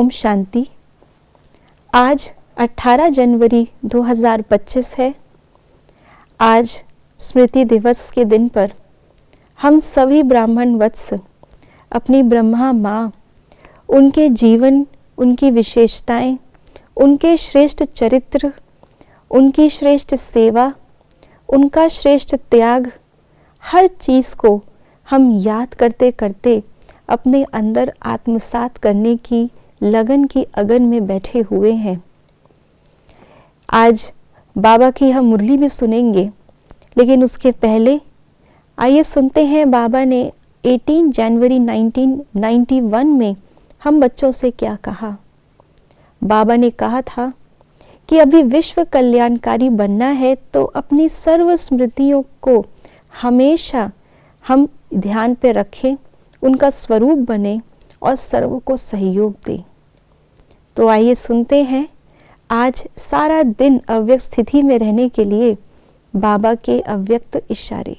ओम शांति। आज 18 जनवरी 2025 है। आज स्मृति दिवस के दिन पर हम सभी ब्राह्मण वत्स अपनी ब्रह्मा माँ, उनके जीवन, उनकी विशेषताएं, उनके श्रेष्ठ चरित्र, उनकी श्रेष्ठ सेवा, उनका श्रेष्ठ त्याग, हर चीज़ को हम याद करते करते अपने अंदर आत्मसात करने की लगन की अगन में बैठे हुए हैं। आज बाबा की हम मुरली भी सुनेंगे, लेकिन उसके पहले आइए सुनते हैं बाबा ने 18 जनवरी 1991 में हम बच्चों से क्या कहा। बाबा ने कहा था कि अभी विश्व कल्याणकारी बनना है तो अपनी सर्व स्मृतियों को हमेशा हम ध्यान पे रखें, उनका स्वरूप बने और सर्व को सहयोग दें। तो आइए सुनते हैं आज सारा दिन अव्यक्त स्थिति में रहने के लिए बाबा के अव्यक्त इशारे।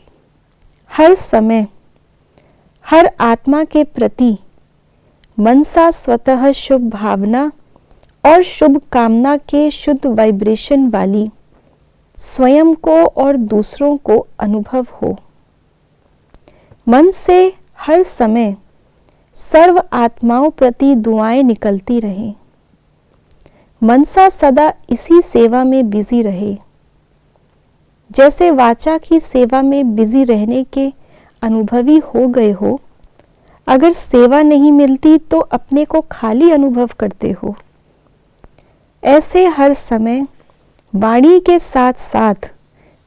हर समय हर आत्मा के प्रति मनसा स्वतः शुभ भावना और शुभ कामना के शुद्ध वाइब्रेशन वाली स्वयं को और दूसरों को अनुभव हो। मन से हर समय सर्व आत्माओं प्रति दुआएं निकलती रहें। मनसा सदा इसी सेवा में बिजी रहे। जैसे वाचा की सेवा में बिजी रहने के अनुभवी हो गए हो, अगर सेवा नहीं मिलती तो अपने को खाली अनुभव करते हो। ऐसे हर समय वाणी के साथ साथ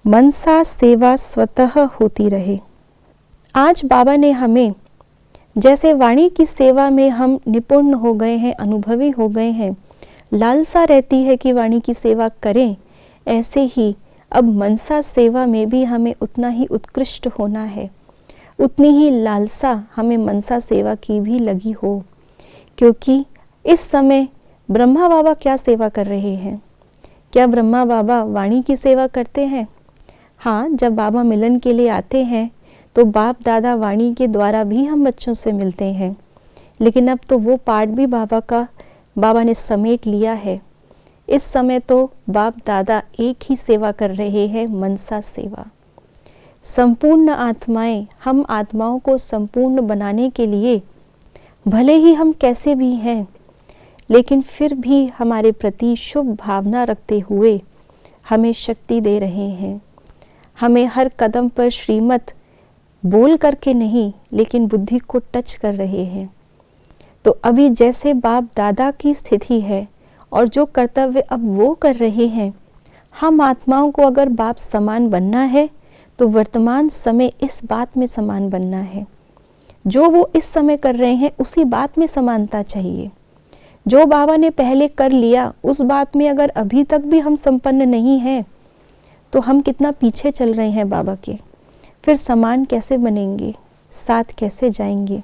मनसा सेवा स्वतः होती रहे। आज बाबा ने हमें, जैसे वाणी की सेवा में हम निपुण हो गए हैं, अनुभवी हो गए हैं, लालसा रहती है कि वाणी की सेवा करें, ऐसे ही अब मनसा सेवा में भी हमें उतना ही उत्कृष्ट होना है, उतनी ही लालसा हमें मनसा सेवा की भी लगी हो। क्योंकि इस समय ब्रह्मा बाबा क्या सेवा कर रहे हैं? क्या ब्रह्मा बाबा वाणी की सेवा करते हैं? हाँ, जब बाबा मिलन के लिए आते हैं तो बाप दादा वाणी के द्वारा भी हम बच्चों से मिलते हैं, लेकिन अब तो वो पार्ट भी बाबा ने समेट लिया है। इस समय तो बाप दादा एक ही सेवा कर रहे हैं, मनसा सेवा। संपूर्ण आत्माएं, हम आत्माओं को संपूर्ण बनाने के लिए भले ही हम कैसे भी हैं, लेकिन फिर भी हमारे प्रति शुभ भावना रखते हुए हमें शक्ति दे रहे हैं। हमें हर कदम पर श्रीमत बोल करके नहीं, लेकिन बुद्धि को टच कर रहे हैं। तो अभी जैसे बाप दादा की स्थिति है और जो कर्तव्य अब वो कर रहे हैं, हम आत्माओं को अगर बाप समान बनना है तो वर्तमान समय इस बात में समान बनना है। जो वो इस समय कर रहे हैं उसी बात में समानता चाहिए। जो बाबा ने पहले कर लिया उस बात में अगर अभी तक भी हम संपन्न नहीं हैं तो हम कितना पीछे चल रहे हैं बाबा के। फिर समान कैसे बनेंगे, साथ कैसे जाएंगे?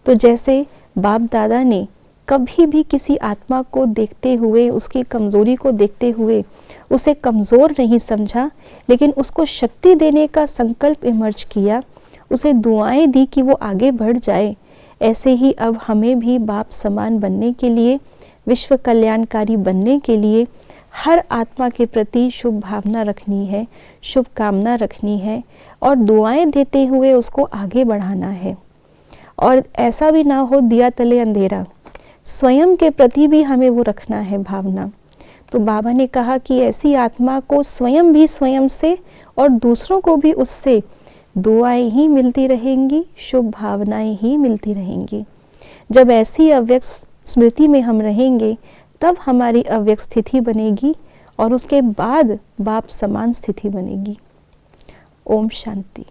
तो जैसे बाप दादा ने कभी भी किसी आत्मा को देखते हुए, उसकी कमज़ोरी को देखते हुए उसे कमज़ोर नहीं समझा, लेकिन उसको शक्ति देने का संकल्प इमर्ज किया, उसे दुआएं दी कि वो आगे बढ़ जाए। ऐसे ही अब हमें भी बाप समान बनने के लिए, विश्व कल्याणकारी बनने के लिए हर आत्मा के प्रति शुभ भावना रखनी है, शुभ कामना रखनी है और दुआएं देते हुए उसको आगे बढ़ाना है। और ऐसा भी ना हो दिया तले अंधेरा, स्वयं के प्रति भी हमें वो रखना है भावना। तो बाबा ने कहा कि ऐसी आत्मा को स्वयं भी स्वयं से और दूसरों को भी उससे दुआएं ही मिलती रहेंगी, शुभ भावनाएं ही मिलती रहेंगी। जब ऐसी अव्यक्त स्मृति में हम रहेंगे तब हमारी अव्यक्त स्थिति बनेगी और उसके बाद बाप समान स्थिति बनेगी। ओम शांति।